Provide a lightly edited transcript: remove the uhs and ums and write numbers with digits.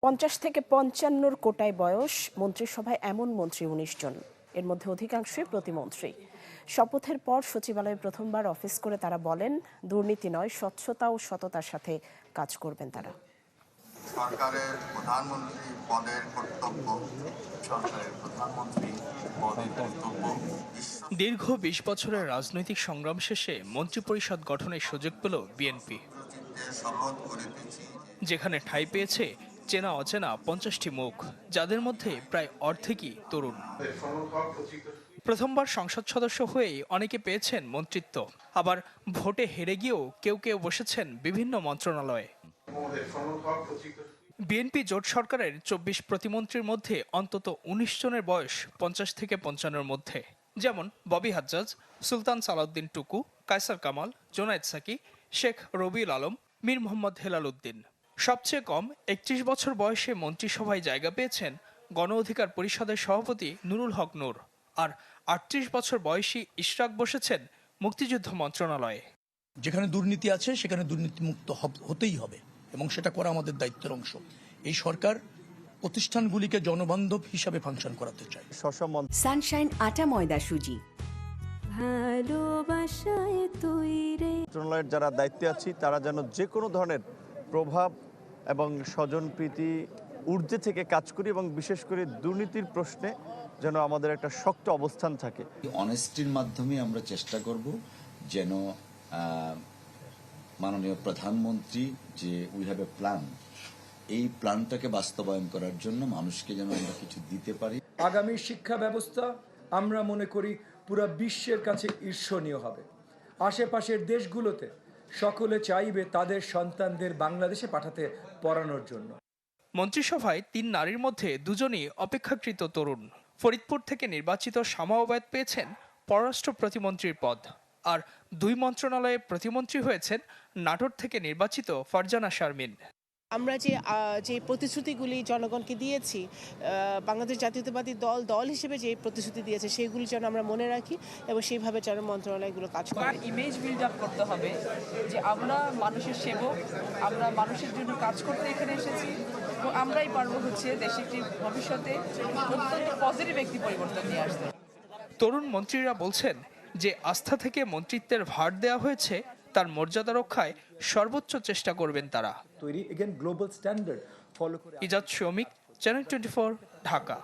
50 থেকে 55 কোটায় বয়স, মন্ত্রিসভায় এমন মন্ত্রী 19 জন, এর মধ্যে অধিকাংশই প্রতিমন্ত্রী। শপথের পর সচিবালয়ে প্রথমবার অফিস করে তারা বলেন, দুর্নীতি নয়, স্বচ্ছতা ও সততার সাথে কাজ করবেন তারা। সরকারের প্রধানমন্ত্রী পদের কর্তব্য দীর্ঘ 20 বছরের রাজনৈতিক সংগ্রাম শেষে মন্ত্রিপরিষদ গঠনের সুযোগ পেল বিএনপি, শপথ করিতেছি। যেখানে ঠাঁই পেয়েছে চেনা অচেনা 50টি মুখ, যাদের মধ্যে প্রায় অর্ধেকই তরুণ। প্রথমবার সংসদ সদস্য হয়েই অনেকে পেয়েছেন মন্ত্রিত্ব, আবার ভোটে হেরে গিয়েও কেউ কেউ বসেছেন বিভিন্ন মন্ত্রণালয়ে। বিএনপি জোট সরকারের 24 প্রতিমন্ত্রীর মধ্যে অন্তত 19 জনের বয়স 50 থেকে 55-এর মধ্যে, যেমন ববি হাজ্জাজ, সুলতান সালাউদ্দিন টুকু, কায়সার কামাল, জোনায়েদ সাকি, শেখ রবিউল আলম, মীর মোহাম্মদ হেলাল উদ্দিন। সবচেয়ে কম 31 বছর বয়সে মন্ত্রিসভায় জায়গা পেয়েছেন গণ অধিকার পরিষদের সভাপতি নুরুল হক নূর, আর 38 বছর বয়সী ইশরাক বসেছেন মুক্তিযুদ্ধ মন্ত্রণালয়ে। যেখানে দুর্নীতি আছে সেখানে দুর্নীতিমুক্ত হতেই হবে, এবং সেটা করা আমাদের দায়িত্বের অংশ। এই সরকার প্রতিষ্ঠানগুলিকে জনবান্ধব হিসাবে ফাংশন করাতে চায়। সানশাইন আটা ময়দা সুজি, ভালোবাসায় তৈরি। মন্ত্রণালয়ের যারা দায়িত্বে আছি তারা যেন যে কোনো ধরনের প্রভাব এবং স্বজনপ্রীতি ঊর্ধ্বে থেকে কাজ করি, এবং বিশেষ করে দুর্নীতির প্রশ্নে যেন আমাদের একটা শক্ত অবস্থান থাকে। অনেস্টির মাধ্যমে আমরা চেষ্টা করব যেন মাননীয় প্রধানমন্ত্রী যে উই হ্যাভ এ প্ল্যান, এই প্ল্যানটাকে বাস্তবায়ন করার জন্য মানুষকে যেন আমরা কিছু দিতে পারি। আগামী শিক্ষা ব্যবস্থা আমরা মনে করি পুরো বিশ্বের কাছে ঈর্ষণীয় হবে। আশেপাশের দেশগুলোতে সকলে চাইবে তাদের সন্তানদের বাংলাদেশে পাঠাতে পড়ানোর জন্য। মন্ত্রিসভায় 3 নারীর মধ্যে 2 জনই অপেক্ষাকৃত তরুণ। ফরিদপুর থেকে নির্বাচিত শামা ওবায়েদ পেয়েছেন পররাষ্ট্র প্রতিমন্ত্রীর পদ, আর 2 মন্ত্রণালয়ে প্রতিমন্ত্রী হয়েছেন নাটোর থেকে নির্বাচিত ফারজানা শারমিন। আমরা যে প্রতিশ্রুতিগুলি জনগণকে দিয়েছি, বাংলাদেশ জাতীয়তাবাদী দল হিসেবে যে প্রতিশ্রুতি দিয়েছে সেগুলি যেন আমরা মনে রাখি, এবং সেইভাবে যেন মন্ত্রণালয়গুলো কাজ করে। ইমেজ বিল্ড আপ করতে হবে যে আমরা মানুষের সেবক, আমরা মানুষের জন্য কাজ করতে এখানে এসেছি, এবং আমরাই পারবো দেশে একটি ভবিষ্যতে অত্যন্ত পজিটিভ একটি পরিবর্তন নিয়ে আসতে। তরুণ মন্ত্রীরা বলছেন যে আস্থা থেকে মন্ত্রিত্বের ভার দেওয়া হয়েছে তার মর্যাদা রক্ষায় সর্বোচ্চ চেষ্টা করবেন তারা। তৈরি গ্লোবাল স্ট্যান্ডার্ড ফলো করে। ইজাজ শৌমিক, চ্যানেল 24, ঢাকা।